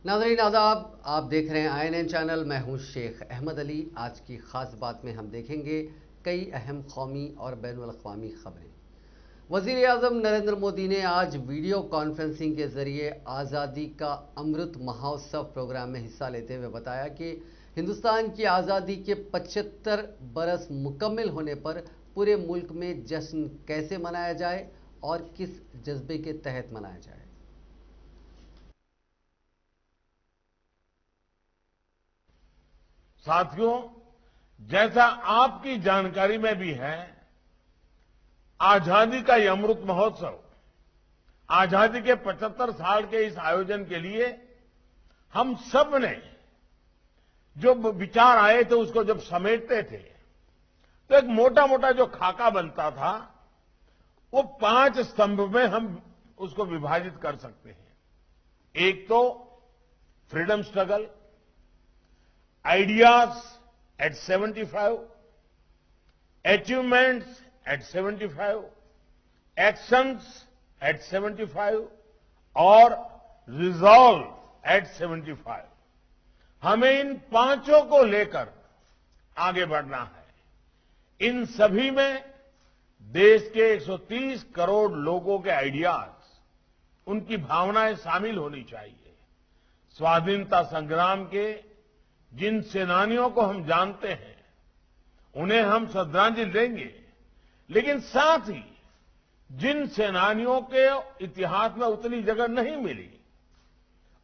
नाज़रीन आदाब, आप देख रहे हैं INN चैनल। मैं हूं शेख अहमद अली। आज की खास बात में हम देखेंगे कई अहम कौमी और बैनुल अक़वामी खबरें। वज़ीर आज़म नरेंद्र मोदी ने आज वीडियो कॉन्फ्रेंसिंग के जरिए आज़ादी का अमृत महोत्सव प्रोग्राम में हिस्सा लेते हुए बताया कि हिंदुस्तान की आज़ादी के 75 बरस मुकम्मल होने पर पूरे मुल्क में जश्न कैसे मनाया जाए और किस जज्बे के तहत मनाया जाए। साथियों, जैसा आपकी जानकारी में भी है, आजादी का यह अमृत महोत्सव, आजादी के 75 साल के इस आयोजन के लिए हम सब ने जो विचार आए थे उसको जब समेटते थे तो एक मोटा मोटा जो खाका बनता था वो 5 स्तंभ में हम उसको विभाजित कर सकते हैं। एक तो freedom struggle, ideas at 75, achievements at 75, actions at 75 और resolve at 75। हमें इन पांचों को लेकर आगे बढ़ना है। इन सभी में देश के 130 करोड़ लोगों के आइडियाज, उनकी भावनाएं शामिल होनी चाहिए। स्वाधीनता संग्राम के जिन सेनानियों को हम जानते हैं उन्हें हम श्रद्धांजलि देंगे, लेकिन साथ ही जिन सेनानियों के इतिहास में उतनी जगह नहीं मिली,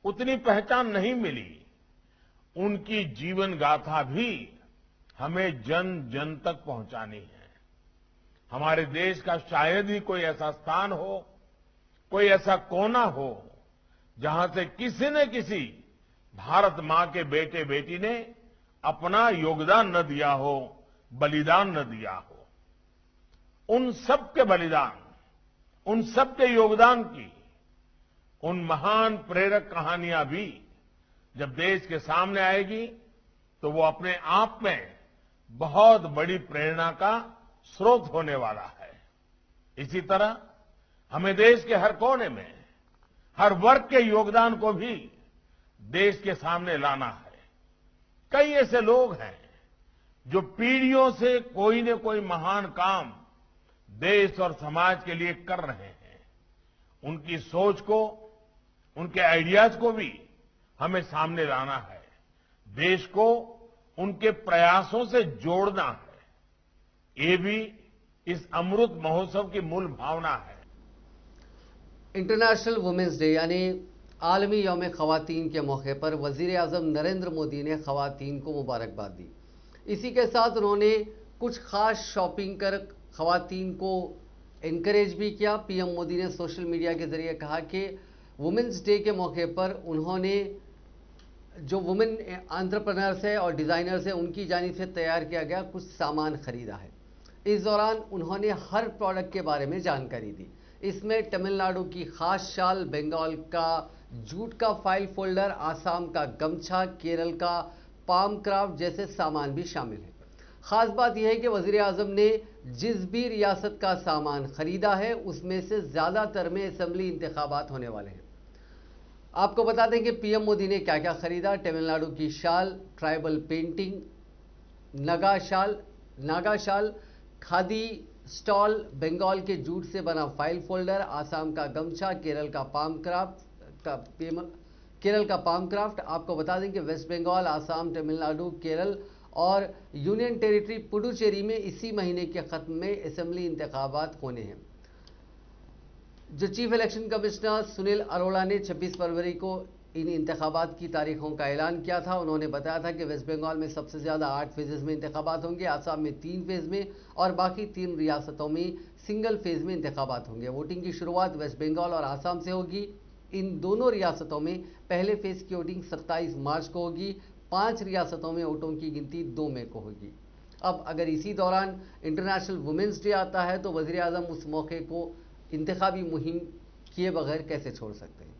उतनी पहचान नहीं मिली, उनकी जीवन गाथा भी हमें जन जन तक पहुंचानी है। हमारे देश का शायद ही कोई ऐसा स्थान हो, कोई ऐसा कोना हो जहां से किसी न किसी भारत मां के बेटे बेटी ने अपना योगदान न दिया हो, बलिदान न दिया हो। उन सबके बलिदान, उन सबके योगदान की उन महान प्रेरक कहानियां भी जब देश के सामने आएगी तो वो अपने आप में बहुत बड़ी प्रेरणा का स्रोत होने वाला है। इसी तरह हमें देश के हर कोने में, हर वर्ग के योगदान को भी देश के सामने लाना है। कई ऐसे लोग हैं जो पीढ़ियों से कोई न कोई महान काम देश और समाज के लिए कर रहे हैं। उनकी सोच को, उनके आइडियाज को भी हमें सामने लाना है। देश को उनके प्रयासों से जोड़ना है। ये भी इस अमृत महोत्सव की मूल भावना है। इंटरनेशनल वुमेन्स डे यानी आलमी यौम ख़वातीन के मौके पर वज़ीर आज़म नरेंद्र मोदी ने ख़वातीन को मुबारकबाद दी। इसी के साथ उन्होंने कुछ ख़ास शॉपिंग कर ख़वातीन को इनकरेज भी किया। पीएम मोदी ने सोशल मीडिया के ज़रिए कहा कि वुमेन्स डे के मौके पर उन्होंने जो वुमेन एंटरप्रेन्योर्स है और डिज़ाइनर्स है उनकी जानिब से तैयार किया गया कुछ सामान खरीदा है। इस दौरान उन्होंने हर प्रोडक्ट के बारे में जानकारी दी। इसमें तमिलनाडु की खास शाल, बंगाल का जूट का फाइल फोल्डर, आसाम का गमछा, केरल का पाम क्राफ्ट जैसे सामान भी शामिल है। खास बात यह है कि वज़ीर आज़म ने जिस भी रियासत का सामान खरीदा है उसमें से ज़्यादातर में असेंबली इंतखाबात होने वाले हैं। आपको बता दें कि पीएम मोदी ने क्या क्या खरीदा। तमिलनाडु की शाल, ट्राइबल पेंटिंग, नागा शाल, खादी स्टॉल, बंगाल के जूट से बना फाइल फोल्डर, आसाम का गमछा, केरल का पाम क्राफ्ट। आपको बता दें कि वेस्ट बंगाल, आसाम, तमिलनाडु, केरल और यूनियन टेरिटरी पुडुचेरी में इसी महीने के खत्म में असेंबली इंतखाबात होने हैं। जो chief election commissioner Sunil Arora ने 26 फरवरी को इन इंतखाबात की तारीखों का ऐलान किया था। उन्होंने बताया था कि वेस्ट बंगाल में सबसे ज़्यादा 8 फेजेस में इंतखाबात होंगे, आसाम में 3 फेज में और बाकी 3 रियासतों में सिंगल फेज में इंतखाबात होंगे। वोटिंग की शुरुआत वेस्ट बंगाल और आसाम से होगी। इन दोनों रियासतों में पहले फेज की वोटिंग 27 मार्च को होगी। 5 रियासतों में वोटों की गिनती 2 मई को होगी। अब अगर इसी दौरान इंटरनेशनल वुमेन्स डे आता है तो वज़ीर आज़म उस मौके को इंतखाबी मुहिम किए बगैर कैसे छोड़ सकते हैं।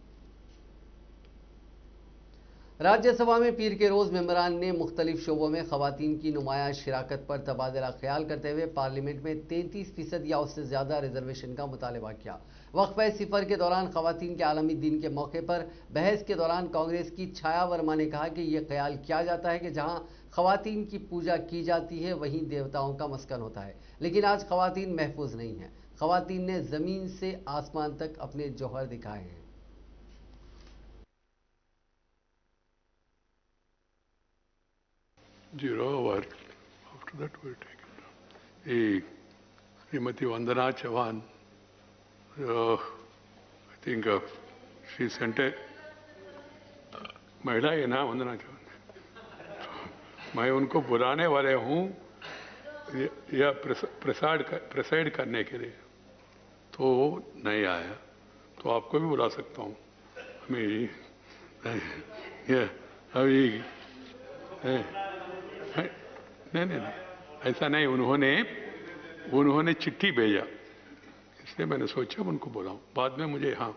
राज्यसभा में पीर के रोज मेंबरान ने मुख्तलिफ शोबों में खवातीन की नुमाया शिराकत पर तबादला ख्याल करते हुए पार्लियामेंट में 33% या उससे ज्यादा रिजर्वेशन का मुतालबा किया। वक्फे सिफर के दौरान खवातीन के आलमी दिन के मौके पर बहस के दौरान कांग्रेस की छाया वर्मा ने कहा कि यह ख्याल किया जाता है कि जहां खवातीन की पूजा की जाती है वहीं देवताओं का मस्कन होता है, लेकिन आज खवातीन महफूज नहीं है। खवातीन ने जमीन से आसमान तक अपने जौहर दिखाए हैं। Zero over. After that, we'll take it down. Srimati Vandana Chavan, I think she sent a महिला है ना वंदना चौहान, मैं उनको बुलाने वाले हूँ या प्रेसाइड करने के लिए, तो नहीं आया, तो आपको भी बुला सकता हूँ। अभी नहीं, ऐसा नहीं, उन्होंने चिट्ठी भेजा, इसलिए मैंने सोचा उनको बुलाऊं। बाद में मुझे यहाँ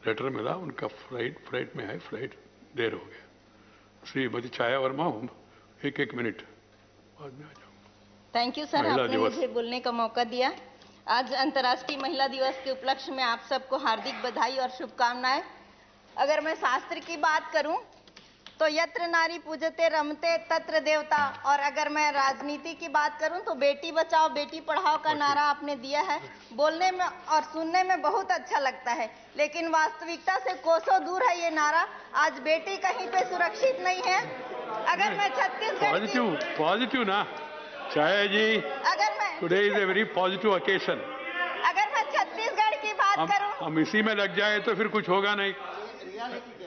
लेटर मिला, उनका फ्लाइट में है, फ्लाइट देर हो गया। श्रीमती छाया वर्मा, एक मिनट बाद में आ जाऊंगा। थैंक यू सर, आपने मुझे बोलने का मौका दिया। आज अंतर्राष्ट्रीय महिला दिवस के उपलक्ष्य में आप सबको हार्दिक बधाई और शुभकामनाएं। अगर मैं शास्त्र की बात करूं तो यत्र नारी पूजते रमते तत्र देवता, और अगर मैं राजनीति की बात करूं तो बेटी बचाओ बेटी पढ़ाओ का नारा आपने दिया है। बोलने में और सुनने में बहुत अच्छा लगता है, लेकिन वास्तविकता से कोसों दूर है ये नारा। आज बेटी कहीं पे सुरक्षित नहीं है। अगर मैं छत्तीसगढ़ पॉजिटिव ना छाया जी, अगर मैं today is a very positive occasion. अगर मैं छत्तीसगढ़ की बात करूं, हम इसी में लग जाए तो फिर कुछ होगा नहीं,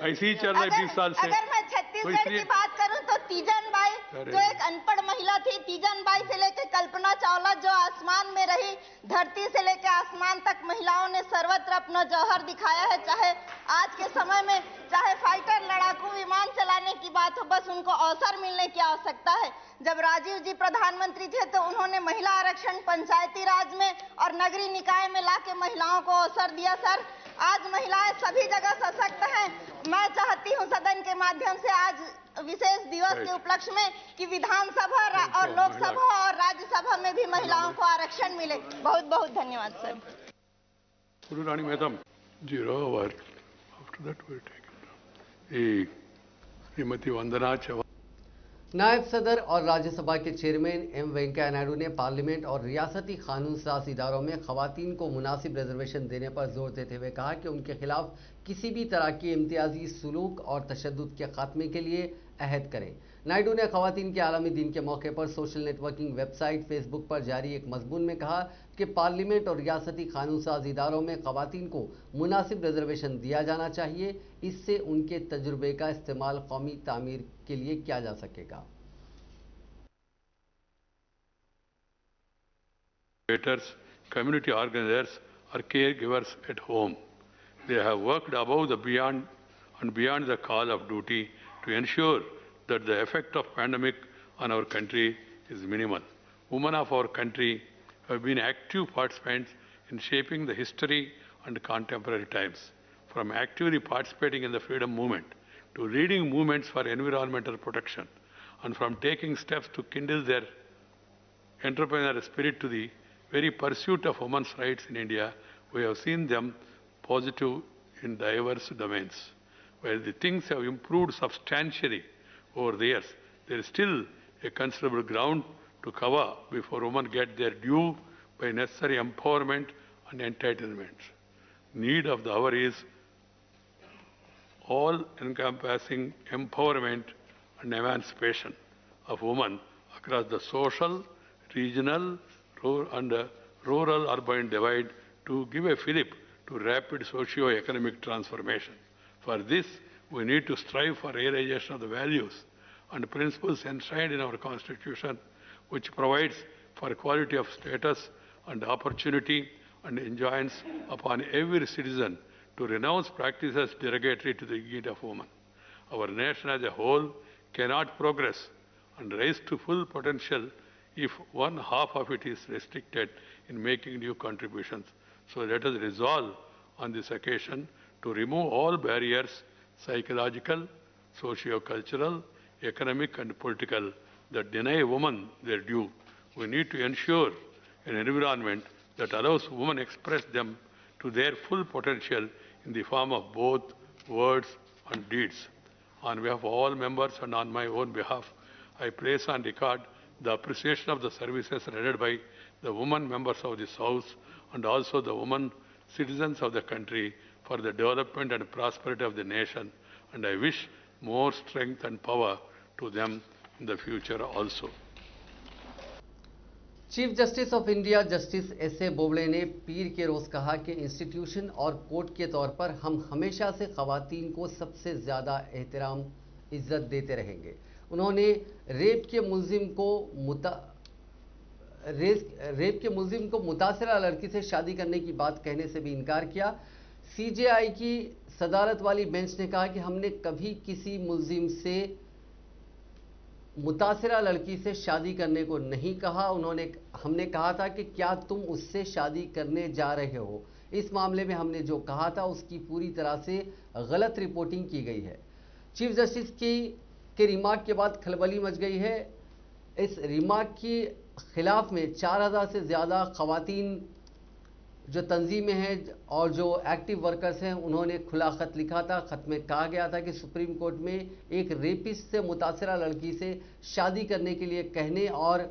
ऐसे ही चल रहा है 20 साल से। अगर मैं छत्तीसगढ़ की बात करूं तो तीजन बाई जो एक अनपढ़ महिला थी, तीजन बाई से लेकर कल्पना चावला जो आसमान में रही, धरती से लेकर आसमान तक महिलाओं ने सर्वत्र अपना जौहर दिखाया है। चाहे आज के समय में चाहे फाइटर लड़ाकू विमान चलाने की बात हो, बस उनको अवसर मिलने की आवश्यकता है। जब राजीव जी प्रधानमंत्री थे तो उन्होंने महिला आरक्षण पंचायती राज में और नगरीय निकाय में लाके महिलाओं को अवसर दिया। सर, आज महिलाएं सभी जगह सशक्त हैं। मैं चाहती हूं सदन के माध्यम से आज विशेष दिवस के उपलक्ष्य में कि विधानसभा और लोकसभा और राज्यसभा में भी महिलाओं को आरक्षण मिले। बहुत बहुत धन्यवाद sir. Rani madam, zero over. After that we take it down. Shrimati Vandana Chauhan. नायब सदर और राज्यसभा के चेयरमैन एम वेंकैया नायडू ने पार्लियामेंट और रियासती कानून साज इदारों में खवातीन को मुनासिब रिजर्वेशन देने पर जोर देते हुए कहा कि उनके खिलाफ किसी भी तरह की इम्तियाजी सुलूक और तशद्दुद के खात्मे के लिए अहद करें। नायडू ने खवातीन के आलमी दिन के मौके पर सोशल नेटवर्किंग वेबसाइट फेसबुक पर जारी एक मजमून में कहा कि पार्लियामेंट और रियासती कानून साज इदारों में खवातीन को मुनासिब रिजर्वेशन दिया जाना चाहिए। इससे उनके तजुर्बे का इस्तेमाल कौमी तामीर के लिए किया जा सकेगा। Community organizers or caregivers at home. They have worked above the beyond the call of duty to ensure that the effect of pandemic on our country is minimal. Women of our country have been active participants in shaping the history and contemporary times, from actively participating in the freedom movement to leading movements for environmental protection, and from taking steps to kindle their entrepreneurial spirit to the very pursuit of women's rights in India. We have seen them positive in diverse domains. Where the things have improved substantially over the years, there is still a considerable ground to cover before women get their due by necessary empowerment and entitlement. Need of the hour is all-encompassing empowerment and emancipation of women across the social, regional, and rural-urban divide to give a fillip to rapid socio-economic transformation. For this, we need to strive for realization of the values and principles enshrined in our Constitution, which provides for equality of status and opportunity and enjoins upon every citizen to renounce practices derogatory to the dignity of woman. Our nation as a whole cannot progress and rise to full potential if one half of it is restricted in making new contributions. So let us resolve on this occasion to remove all barriers, psychological, socio-cultural, economic and political that deny women their due. We need to ensure an environment that allows women express them to their full potential in the form of both words and deeds. On behalf of all members and on my own behalf, I place on record the appreciation of the services rendered by the women members of this House and also the women citizens of the country for the development and prosperity of the nation, and I wish more strength and power to them in the future also. Chief justice of India justice एस.ए. Bobde ने पीर के रोज कहा कि institution और court के तौर पर हम हमेशा से खवातीन को सबसे ज्यादा एहतराम इज्जत देते रहेंगे। उन्होंने रेप के मुलजिम को मुतासिरा लड़की से शादी करने की बात कहने से भी इनकार किया। सीजेआई की सदारत वाली बेंच ने कहा कि हमने कभी किसी मुलजिम से मुतासिरा लड़की से शादी करने को नहीं कहा। हमने कहा था कि क्या तुम उससे शादी करने जा रहे हो। इस मामले में हमने जो कहा था उसकी पूरी तरह से गलत रिपोर्टिंग की गई है। चीफ जस्टिस के रिमार्क के बाद खलबली मच गई है। इस रिमार्क के खिलाफ में 4000 से ज़्यादा खवातीन जो तंजीमें हैं और जो एक्टिव वर्कर्स हैं उन्होंने खुला खत लिखा था। खत में कहा गया था कि सुप्रीम कोर्ट में एक रेपिस्ट से मुतासिरा लड़की से शादी करने के लिए कहने और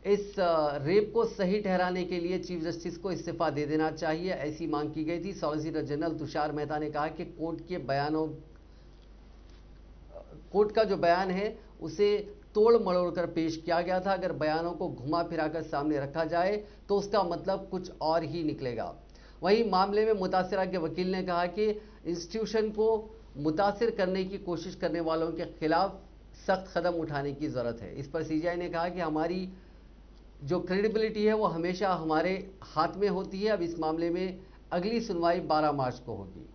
इस रेप को सही ठहराने के लिए चीफ जस्टिस को इस्तीफा दे देना चाहिए, ऐसी मांग की गई थी। सॉलिसिटर जनरल तुषार मेहता ने कहा कि कोर्ट का जो बयान है उसे तोड़ मरोड़ कर पेश किया गया था। अगर बयानों को घुमा फिराकर सामने रखा जाए तो उसका मतलब कुछ और ही निकलेगा। वहीं मामले में मुतासिरा के वकील ने कहा कि इंस्टीट्यूशन को मुतासिर करने की कोशिश करने वालों के खिलाफ सख्त कदम उठाने की जरूरत है। इस पर सीजेआई ने कहा कि हमारी जो क्रेडिबिलिटी है वो हमेशा हमारे हाथ में होती है। अब इस मामले में अगली सुनवाई 12 मार्च को होगी।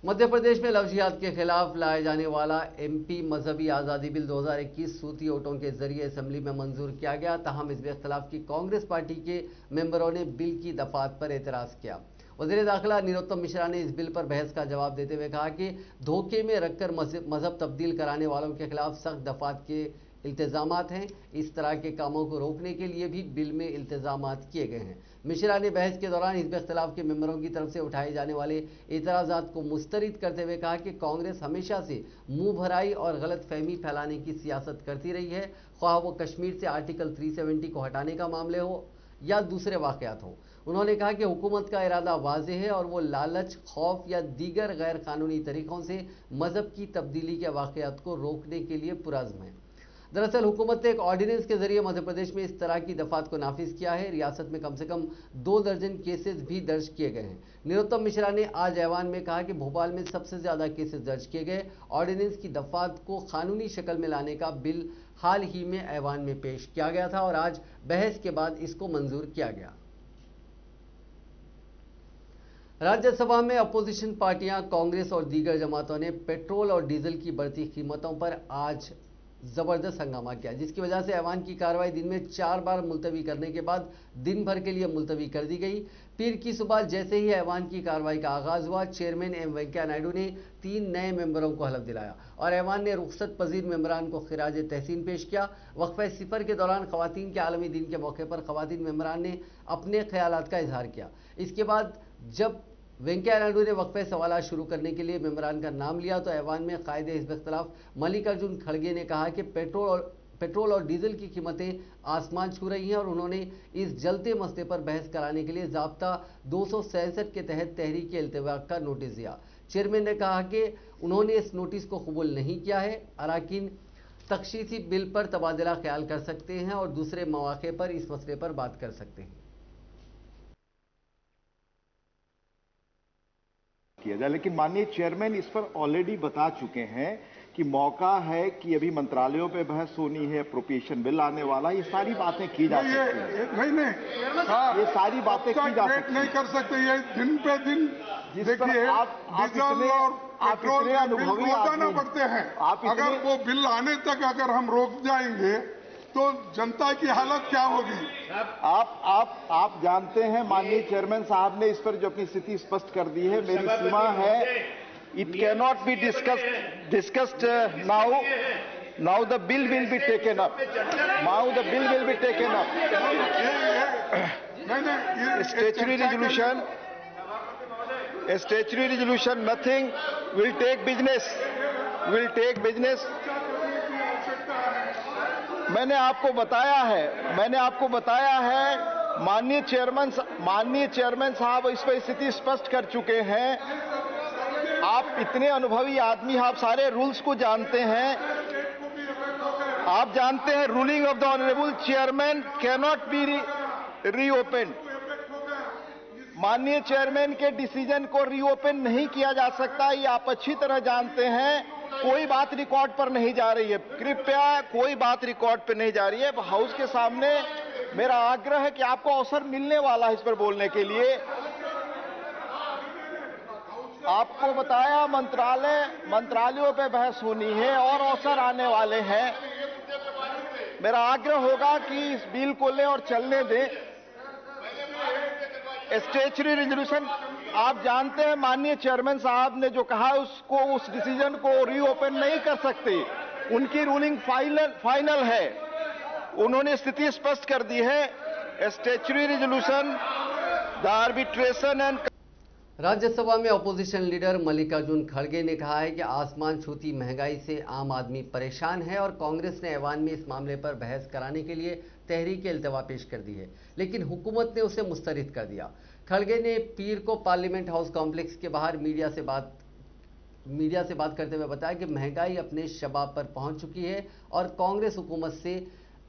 मध्य प्रदेश में लव जिहाद के खिलाफ लाए जाने वाला एमपी मजहबी आज़ादी बिल 2021 सूती वोटों के जरिए असेंबली में मंजूर किया गया। ताहम इसके खिलाफ की कांग्रेस पार्टी के मेंबरों ने बिल की दफात पर एतराज किया। वज़ीर दाखिला नरोत्तम मिश्रा ने इस बिल पर बहस का जवाब देते हुए कहा कि धोखे में रखकर मजहब तब्दील कराने वालों के खिलाफ सख्त दफात के इल्तिजामात हैं। इस तरह के कामों को रोकने के लिए भी बिल में इल्तिजामात किए गए हैं। मिश्रा ने बहस के दौरान हिज़्ब इख्तिलाफ के मेंबरों की तरफ से उठाए जाने वाले एतराज़ात को मुस्तरद करते हुए कहा कि कांग्रेस हमेशा से मुंह भराई और गलत फहमी फैलाने की सियासत करती रही है, ख्वाह वो कश्मीर से आर्टिकल 370 को हटाने का मामले हो या दूसरे वाक़यात हो। उन्होंने कहा कि हुकूमत का इरादा वाज़ेह है और वो लालच, खौफ या दीगर गैर कानूनी तरीक़ों से मज़हब की तब्दीली के वाक़यात को रोकने के लिए पुरज़्म है। दरअसल हुकूमत ने एक ऑर्डिनेंस के जरिए मध्य प्रदेश में इस तरह की दफात को नाफिज किया है। रियासत में कम से कम 2 दर्जन केसेस भी दर्ज किए गए हैं। नरोत्तम मिश्रा ने आज ऐवान में कहा कि भोपाल में सबसे ज्यादा केसेस दर्ज किए गए। ऑर्डिनेंस की दफात को कानूनी शक्ल में लाने का बिल हाल ही में ऐवान में पेश किया गया था और आज बहस के बाद इसको मंजूर किया गया। राज्यसभा में अपोजिशन पार्टियां कांग्रेस और दीगर जमातों ने पेट्रोल और डीजल की बढ़ती कीमतों पर आज जबरदस्त हंगामा किया, जिसकी वजह से ऐवान की कार्रवाई दिन में 4 बार मुलतवी करने के बाद दिन भर के लिए मुलतवी कर दी गई। पीर की सुबह जैसे ही ऐवान की कार्रवाई का आगाज हुआ, चेयरमैन एम वेंकैया नायडू ने 3 नए मेंबरों को हलफ दिलाया और ऐवान ने रुखसत पजीर मेंबरान को खिराज तहसीन पेश किया। वक्फे सिफर के दौरान खवातीन के आलमी दिन के मौके पर खवातीन मेंबरान ने अपने ख्यालात का इजहार किया। इसके बाद जब वेंकैया नायडू ने वक्फे सवाल शुरू करने के लिए मेंबरान का नाम लिया तो ऐवान में कायदे हिज़्ब इख्तिलाफ मल्लिकार्जुन खड़गे ने कहा कि पेट्रोल और डीजल की कीमतें आसमान छू रही हैं और उन्होंने इस जलते मसले पर बहस कराने के लिए ज़ाब्ता 266 के तहत तहरीक इल्तिवाक का नोटिस दिया। चेयरमैन ने कहा कि उन्होंने इस नोटिस को कबूल नहीं किया है। अराकीन तखशीसी बिल पर तबादला ख्याल कर सकते हैं और दूसरे मौके पर इस मसले पर बात कर सकते हैं। किया जाए, लेकिन माननीय चेयरमैन इस पर ऑलरेडी बता चुके हैं कि मौका है कि अभी मंत्रालयों पे बहस होनी है, अप्रोप्रिएशन बिल आने वाला, ये सारी बातें की जा सकती हैं। नहीं, ये सारी बातें की जा सकती नहीं कर सकते। ये दिन पे दिन देखिए डीजल और पेट्रोल के बिल रोजाना बढ़ते हैं। अगर वो बिल आने तक अगर हम रोक जाएंगे तो जनता की हालत क्या होगी? आप जानते हैं, माननीय चेयरमैन साहब ने इस पर जो अपनी स्थिति स्पष्ट कर दी है। मेरी सीमा है It cannot be discussed now. Now the bill will be taken up. Now the bill will be taken up. A statutory resolution, nothing will take business. मैंने आपको बताया है, माननीय चेयरमैन साहब इस पर स्थिति स्पष्ट कर चुके हैं। आप इतने अनुभवी आदमी, आप सारे रूल्स को जानते हैं। आप जानते हैं ruling of the honourable chairman cannot be reopen. माननीय चेयरमैन के डिसीजन को रीओपन नहीं किया जा सकता, ये आप अच्छी तरह जानते हैं। कोई बात रिकॉर्ड पर नहीं जा रही है, कृपया कोई बात रिकॉर्ड पर नहीं जा रही है। हाउस के सामने मेरा आग्रह है कि आपको अवसर मिलने वाला है इस पर बोलने के लिए। आपको बताया मंत्रालयों पे बहस होनी है और अवसर आने वाले हैं। मेरा आग्रह होगा कि इस बिल को लें और चलने दें। स्टैच्यूटरी रेजोल्यूशन, आप जानते हैं माननीय चेयरमैन साहब ने जो कहा उसको, उस डिसीजन को रीओपन नहीं कर सकते। उनकी रूलिंग फाइनल है, उन्होंने स्थिति स्पष्ट कर दी है। Statutory resolution, the arbitration and. Rajya Sabha में अपोजिशन लीडर मल्लिकार्जुन खड़गे ने कहा है कि आसमान छूती महंगाई से आम आदमी परेशान है और कांग्रेस ने ऐवान में इस मामले पर बहस कराने के लिए तहरीक इल्तवा पेश कर दी है, लेकिन हुकूमत ने उसे मुस्तरद कर दिया। खड़गे ने पीर को पार्लियामेंट हाउस कॉम्प्लेक्स के बाहर मीडिया से बात करते हुए बताया कि महंगाई अपने शबाब पर पहुंच चुकी है और कांग्रेस हुकूमत से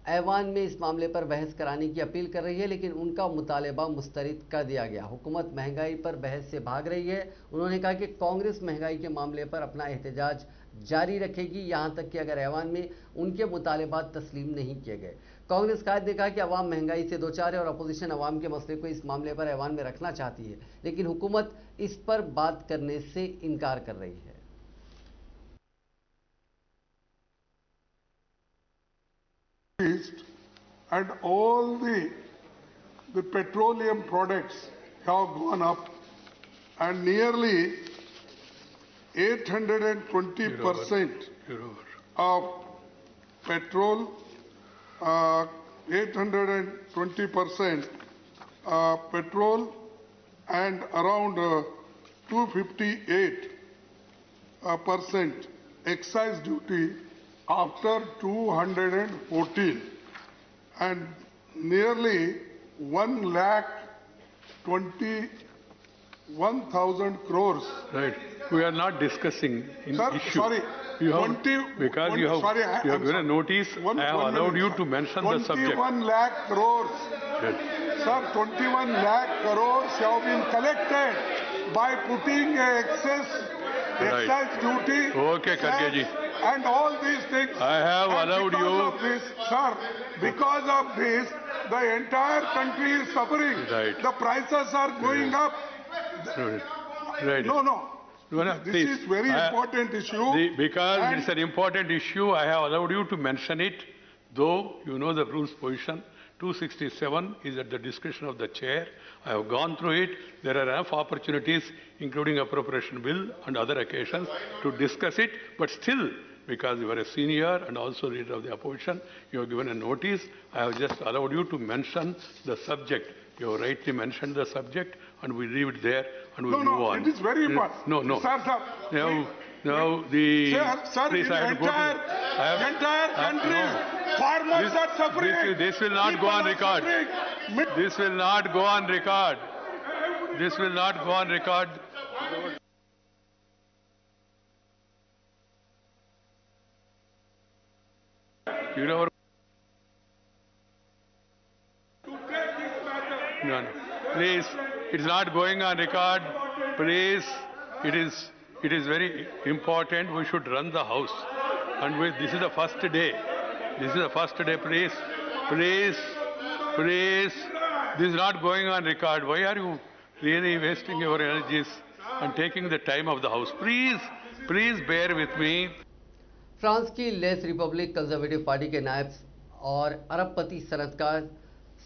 ऐवान में इस मामले पर बहस कराने की अपील कर रही है, लेकिन उनका मुतालबा मुस्तरद कर दिया गया। हुकूमत महंगाई पर बहस से भाग रही है। उन्होंने कहा कि कांग्रेस महंगाई के मामले पर अपना एहतजाज जारी रखेगी, यहां तक कि अगर ऐवान में उनके मुतालबात तस्लीम नहीं किए गए। कांग्रेस कायद ने कहा कि अवाम महंगाई से दो चार है और अपोजिशन अवाम के मसले को इस मामले पर ऐवान में रखना चाहती है, लेकिन हुकूमत इस पर बात करने से इनकार कर रही है। And all the petroleum products have gone up, and nearly 820% of petrol, 820% petrol, and around 258% excise duty after 214, and nearly 1,21,000 crores. Right. We are not discussing in Sir, issue. sorry. You have, because you have given a notice, I have allowed you to mention the subject. 21 lakh crores. Yes. Sir, 21 lakh crores have been collected by putting excess duty. Okay, Kharge ji. And all these things. I have allowed you. Because of this, the entire country is suffering. Right. The prices are going up. Right. No. This is very important issue. Because it's an important issue, I have allowed you to mention it, though you know the rules position. 267 is at the discretion of the chair. I have gone through it. There are enough opportunities, including appropriation bill and other occasions, to discuss it. But still, because you are a senior and also leader of the opposition, you have given a notice. I have just allowed you to mention the subject. You have rightly mentioned the subject, and we leave it there, and we move on. It is very important. No. Sir. Now the... Sir, please, in the entire country, farmers are suffering. This will not go on record. This will not go on record. This will not go on record. You know... No. Please, it's not going on record. Please, it is very important. We should run the house. And this is the first day. This is the first day, please. Please. This is not going on record. Why are you really wasting your energies and taking the time of the house? Please bear with me. France की less Republic conservative party के नायब और अरबपति सनतकार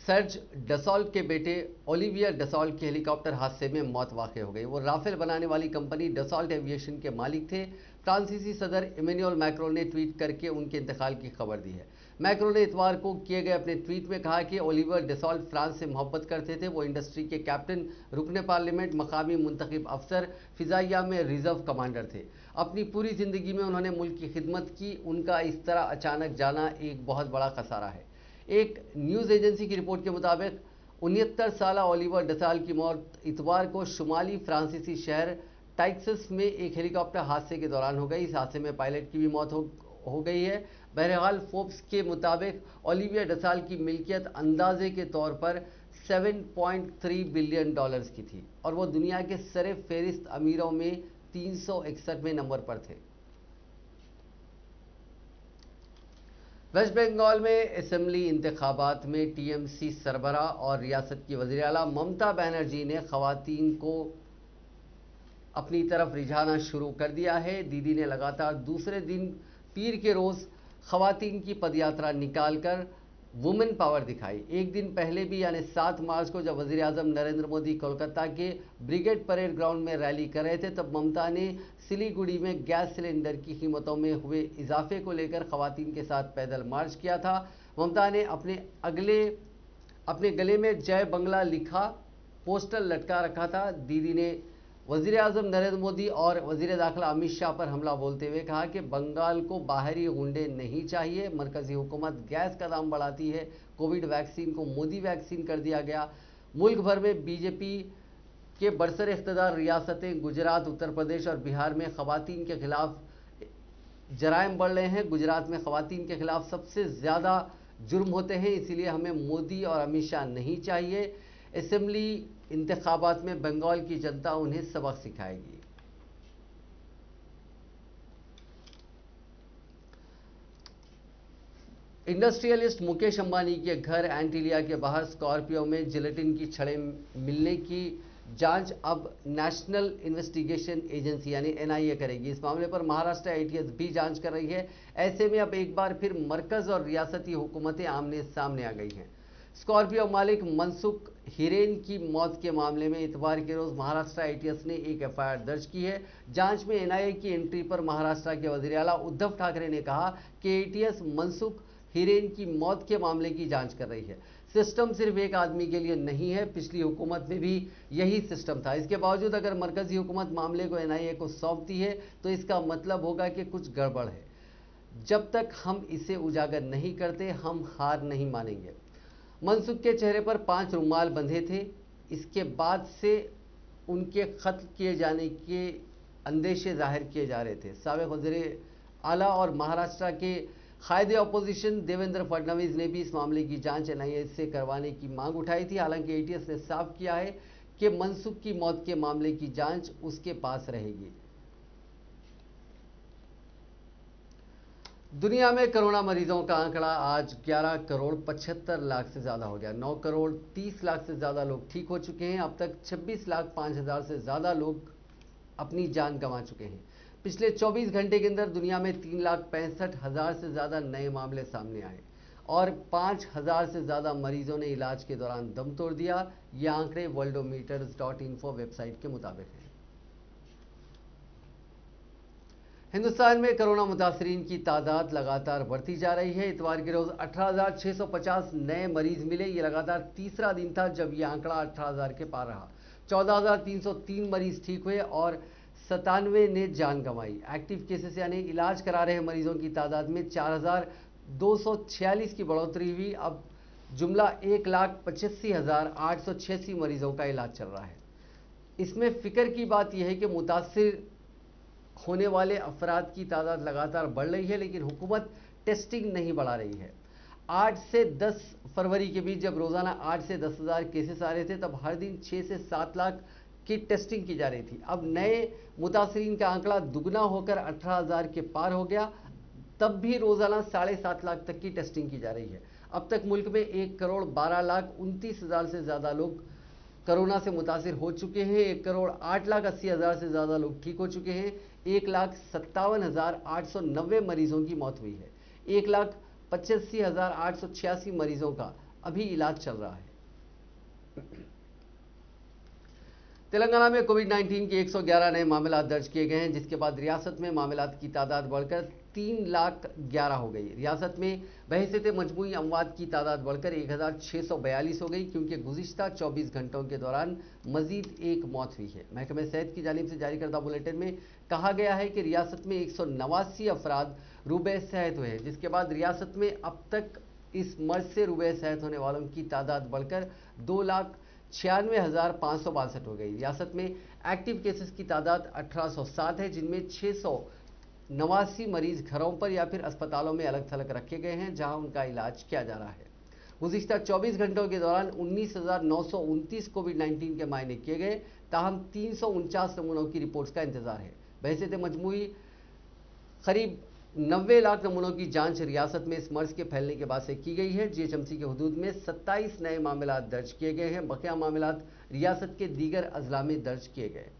surge Dassault के बेटे Olivier Dassault की helicopter हादसे में मौत वाक़ हो गई। वो राफेल बनाने वाली कंपनी डसॉल्ट एविएशन के मालिक थे। फ्रांसीसी सदर इमैनुअल मैक्रोन ने ट्वीट करके उनके इंतकाल की खबर दी है। मैक्रोन ने इतवार को किए गए अपने ट्वीट में कहा कि ओलिवियर डसॉल्ट फ्रांस से मोहब्बत करते थे। वो इंडस्ट्री के कैप्टन, रुकने पार्लियामेंट, मकामी मुंतखब अफसर, फिजाइया में रिजर्व कमांडर थे। अपनी पूरी जिंदगी में उन्होंने मुल्क की खिदमत की। उनका इस तरह अचानक जाना एक बहुत बड़ा खसारा है। एक न्यूज़ एजेंसी की रिपोर्ट के मुताबिक 69 साल ओलिवर डसॉल्ट की मौत इतवार को शुमाली फ्रांसीसी शहर टेक्सास में एक हेलीकॉप्टर हादसे के दौरान हो गई। इस हादसे में पायलट की भी मौत हो गई है। बहरहाल फोर्ब्स के मुताबिक ओलिवियर डसॉल्ट की मिल्कियत अंदाजे के तौर पर $7.3 बिलियन की थी और वो दुनिया के सरे फहरिस्त अमीरों में 361वें नंबर पर थे। वेस्ट बंगाल में असेंबली इंतखाबात में टीएमसी सरबराह और रियासत की वज़ीर आला ममता बनर्जी ने खवातीन को अपनी तरफ रिझाना शुरू कर दिया है। दीदी ने लगातार दूसरे दिन पीर के रोज़ खवातीन की पदयात्रा निकालकर वुमेन पावर दिखाई। एक दिन पहले भी यानी 7 मार्च को जब वज़ीर आज़म नरेंद्र मोदी कोलकाता के ब्रिगेड परेड ग्राउंड में रैली कर रहे थे, तब ममता ने सिलीगुड़ी में गैस सिलेंडर की कीमतों में हुए इजाफे को लेकर खवातीन के साथ पैदल मार्च किया था। ममता ने अपने गले में जय बंगला लिखा पोस्टर लटका रखा था। दीदी ने वज़ीर आज़म नरेंद्र मोदी और वज़ीर दाखिला अमित शाह पर हमला बोलते हुए कहा कि बंगाल को बाहरी गुंडे नहीं चाहिए। मरकजी हुकूमत गैस का दाम बढ़ाती है। कोविड वैक्सीन को मोदी वैक्सीन कर दिया गया। मुल्क भर में बीजेपी के बरसर इख्तिदार रियासतें गुजरात, उत्तर प्रदेश और बिहार में खवातीन के खिलाफ जराइम बढ़ रहे हैं। गुजरात में खवातीन के खिलाफ सबसे ज़्यादा जुर्म होते हैं, इसीलिए हमें मोदी और अमित शाह नहीं चाहिए। असेंबली इंतखाबात में बंगाल की जनता उन्हें सबक सिखाएगी। इंडस्ट्रियलिस्ट मुकेश अंबानी के घर एंटीलिया के बाहर स्कॉर्पियो में जिलेटिन की छड़ें मिलने की जांच अब नेशनल इन्वेस्टिगेशन एजेंसी यानी एनआईए करेगी। इस मामले पर महाराष्ट्र एटीएस भी जांच कर रही है। ऐसे में अब एक बार फिर मरकज और रियासती हुकूमतें आमने सामने आ गई हैं। स्कॉर्पियो मालिक मनसुख हिरेन की मौत के मामले में इतवार के रोज महाराष्ट्र एटीएस ने एक एफआईआर दर्ज की है। जांच में एनआईए की एंट्री पर महाराष्ट्र के वज़ीर आला उद्धव ठाकरे ने कहा कि एटीएस मनसुख हिरेन की मौत के मामले की जांच कर रही है। सिस्टम सिर्फ एक आदमी के लिए नहीं है, पिछली हुकूमत में भी यही सिस्टम था। इसके बावजूद अगर मरकजी हुकूमत मामले को एनआईए को सौंपती है तो इसका मतलब होगा कि कुछ गड़बड़ है। जब तक हम इसे उजागर नहीं करते, हम हार नहीं मानेंगे। मनसुख के चेहरे पर 5 रुमाल बंधे थे। इसके बाद से उनके कत्ल किए जाने के अंदेशे जाहिर किए जा रहे थे। साबिक वज़ीर आला और महाराष्ट्र के कायदे अपोजिशन देवेंद्र फडणवीस ने भी इस मामले की जांच एनआईए से करवाने की मांग उठाई थी। हालांकि एटीएस ने साफ किया है कि मनसुख की मौत के मामले की जांच उसके पास रहेगी। दुनिया में कोरोना मरीजों का आंकड़ा आज 11 करोड़ 75 लाख से ज़्यादा हो गया। 9 करोड़ 30 लाख से ज़्यादा लोग ठीक हो चुके हैं। अब तक 26 लाख 5 हज़ार से ज़्यादा लोग अपनी जान गंवा चुके हैं। पिछले 24 घंटे के अंदर दुनिया में 3 लाख 65 हज़ार से ज़्यादा नए मामले सामने आए और 5 हज़ार से ज़्यादा मरीजों ने इलाज के दौरान दम तोड़ दिया। ये आंकड़े worldometers.info वेबसाइट के मुताबिक हैं। हिंदुस्तान में कोरोना मुतासरीन की तादाद लगातार बढ़ती जा रही है। इतवार के रोज 18,650 नए मरीज मिले। ये लगातार तीसरा दिन था जब यह आंकड़ा 18,000 के पार रहा। 14,303 मरीज ठीक हुए और 97 ने जान गंवाई। एक्टिव केसेस यानी इलाज करा रहे मरीजों की तादाद में 4,246 की बढ़ोतरी हुई। अब जुमला 1,85,886 मरीजों का इलाज चल रहा है। इसमें फिक्र की बात यह है कि मुतासिर होने वाले अफराद की तादाद लगातार बढ़ रही है, लेकिन हुकूमत टेस्टिंग नहीं बढ़ा रही है। 8 से 10 फरवरी के बीच जब रोजाना 8 से 10 हज़ार केसेस आ रहे थे, तब हर दिन 6 से 7 लाख की टेस्टिंग की जा रही थी। अब नए मुतासरीन का आंकड़ा दुगना होकर 18,000 के पार हो गया। तब भी रोजाना 7.5 लाख तक की टेस्टिंग की जा रही है। अब तक मुल्क में 1 करोड़ 12 लाख 29 हज़ार से ज़्यादा लोग कोरोना से मुतासिर हो चुके हैं। 1 करोड़ 8 लाख 80 हज़ार से ज़्यादा लोग ठीक हो चुके हैं। 1,57,890 मरीजों की मौत हुई है। 1,85,886 मरीजों का अभी इलाज चल रहा है। तेलंगाना में कोविड-19 के 111 नए मामला दर्ज किए गए हैं, जिसके बाद रियासत में मामलों की तादाद बढ़कर 3,11,000 हो गई। रियासत में बहसीत मजमूई अमवात की तादाद बढ़कर 1,642 हो गई, क्योंकि गुज़िश्ता 24 घंटों के दौरान मजीद एक मौत हुई है। महकमे सेहत की जानिब से जारी करदा बुलेटिन में कहा गया है कि रियासत में 189 अफराद रूबे सेहत हुए हैं, जिसके बाद रियासत में अब तक इस मर्ज से रूबे सेहत होने वालों की तादाद बढ़कर 2,96,562 हो गई। रियासत में एक्टिव केसेस की तादाद 1807 है, जिनमें 689 मरीज घरों पर या फिर अस्पतालों में अलग थलग रखे गए हैं, जहां उनका इलाज किया जा रहा है। गुज़िश्ता 24 घंटों के दौरान 19,929 कोविड-19 के मायने किए गए, ताहम 349 नमूनों की रिपोर्ट्स का इंतजार है। बहसीत मजमूई करीब 90 लाख नमूनों की जांच रियासत में इस मर्ज के फैलने के बाद से की गई है। जीएचएमसी के हुदूद में 27 नए मामला दर्ज किए गए हैं। बकिया मामला रियासत के दीगर अजला में दर्ज किए गए।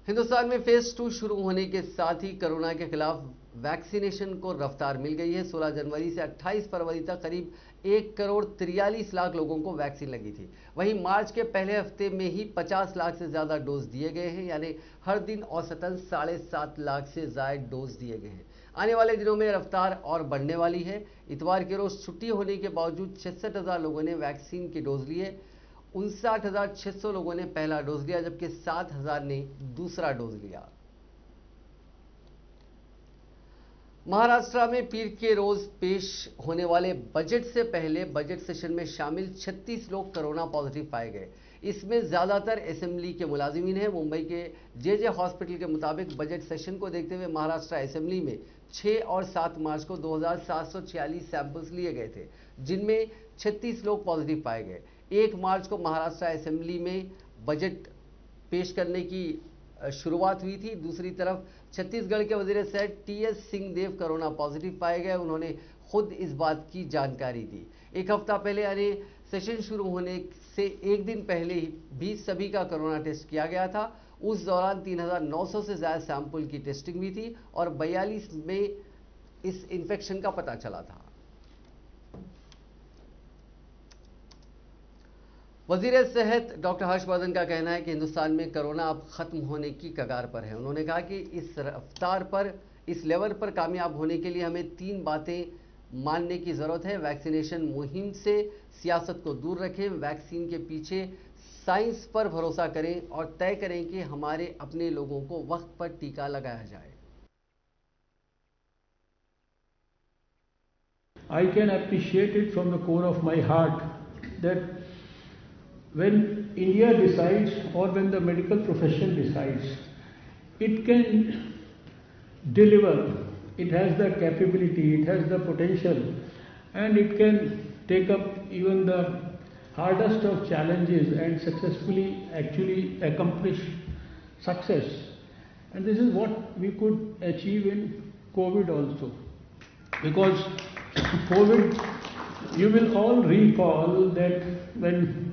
हिंदुस्तान में फेज 2 शुरू होने के साथ ही कोरोना के खिलाफ वैक्सीनेशन को रफ्तार मिल गई है। 16 जनवरी से 28 फरवरी तक करीब 1,43,00,000 लोगों को वैक्सीन लगी थी। वहीं मार्च के पहले हफ्ते में ही 50 लाख से ज्यादा डोज दिए गए हैं, यानी हर दिन औसतन 7.5 लाख से ज्यादा डोज दिए गए हैं। आने वाले दिनों में रफ्तार और बढ़ने वाली है। इतवार के रोज छुट्टी होने के बावजूद 66,000 लोगों ने वैक्सीन की डोज लिए। 59,600 लोगों ने पहला डोज लिया, जबकि 7,000 ने दूसरा डोज लिया। महाराष्ट्र में पीर के रोज पेश होने वाले बजट से पहले बजट सेशन में शामिल 36 लोग कोरोना पॉजिटिव पाए गए। इसमें ज्यादातर असेंबली के मुलाजिमीन हैं। मुंबई के जे हॉस्पिटल के मुताबिक बजट सेशन को देखते हुए महाराष्ट्र असेंबली में 6 और 7 मार्च को 2,746 सैंपल्स लिए गए थे, जिनमें 36 लोग पॉजिटिव पाए गए। 1 मार्च को महाराष्ट्र असेंबली में बजट पेश करने की शुरुआत हुई थी। दूसरी तरफ छत्तीसगढ़ के वजीर सेहत टीएस सिंहदेव कोरोना पॉजिटिव पाए गए। उन्होंने खुद इस बात की जानकारी दी। एक हफ्ता पहले यानी सेशन शुरू होने से एक दिन पहले भी सभी का कोरोना टेस्ट किया गया था। उस दौरान 3,900 से ज्यादा सैंपल की टेस्टिंग हुई थी और 42 में इस इन्फेक्शन का पता चला था। वजीर सेहत डॉक्टर हर्षवर्धन का कहना है कि हिंदुस्तान में कोरोना अब खत्म होने की कगार पर है। उन्होंने कहा कि इस रफ्तार पर, इस लेवल पर कामयाब होने के लिए हमें 3 बातें मानने की जरूरत है। वैक्सीनेशन मुहिम से सियासत को दूर रखें, वैक्सीन के पीछे साइंस पर भरोसा करें और तय करें कि हमारे अपने लोगों को वक्त पर टीका लगाया जाए। I can appreciate it from the core of my heart that when India decides or when the medical profession decides, it can deliver, it has the capability, it has the potential, and it can take up even the hardest of challenges and successfully actually accomplish success. And this is what we could achieve in COVID also. Because COVID, you will all recall that when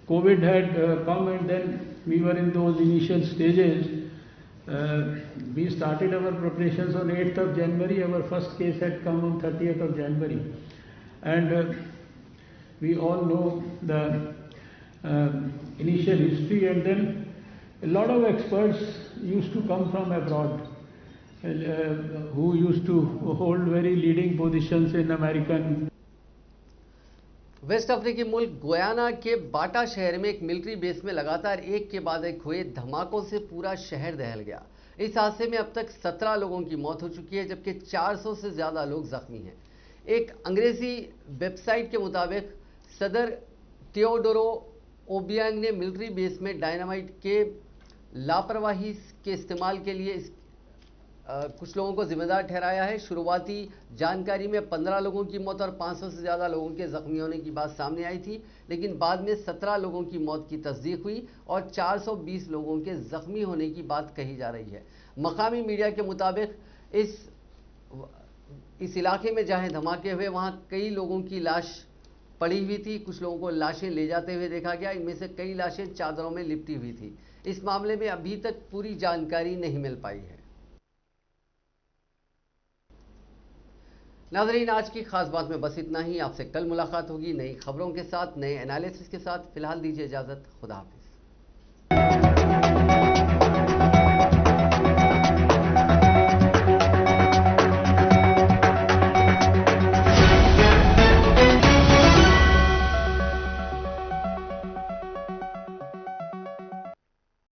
COVID had come and then we were in those initial stages. We started our preparations on 8th of January. Our first case had come on 30th of January. And we all know the initial history, and then a lot of experts used to come from abroad who used to hold very leading positions in American. West अफ्रीकी मुल्क Guyana के बाटा शहर में एक military base में लगातार एक के बाद एक हुए धमाकों से पूरा शहर दहल गया। इस हादसे में अब तक 17 लोगों की मौत हो चुकी है, जबकि 400 से ज्यादा लोग जख्मी हैं। एक अंग्रेजी वेबसाइट के मुताबिक सदर टेओडोरो ओबियांग ने मिलिट्री बेस में डायनामाइट के लापरवाही के इस्तेमाल के लिए कुछ लोगों को जिम्मेदार ठहराया है। शुरुआती जानकारी में 15 लोगों की मौत और 500 से ज्यादा लोगों के जख्मी होने की बात सामने आई थी, लेकिन बाद में 17 लोगों की मौत की तस्दीक हुई और 420 लोगों के जख्मी होने की बात कही जा रही है। मकामी मीडिया के मुताबिक इस इलाके में जहां धमाके हुए वहां कई लोगों की लाश पड़ी हुई थी। कुछ लोगों को लाशें ले जाते हुए देखा गया। इनमें से कई लाशें चादरों में लिपटी हुई थी। इस मामले में अभी तक पूरी जानकारी नहीं मिल पाई है। नाजरीन, आज की खास बात में बस इतना ही। आपसे कल मुलाकात होगी नई खबरों के साथ, नए एनालिसिस के साथ। फिलहाल दीजिए इजाजत। खुदा हाफिज।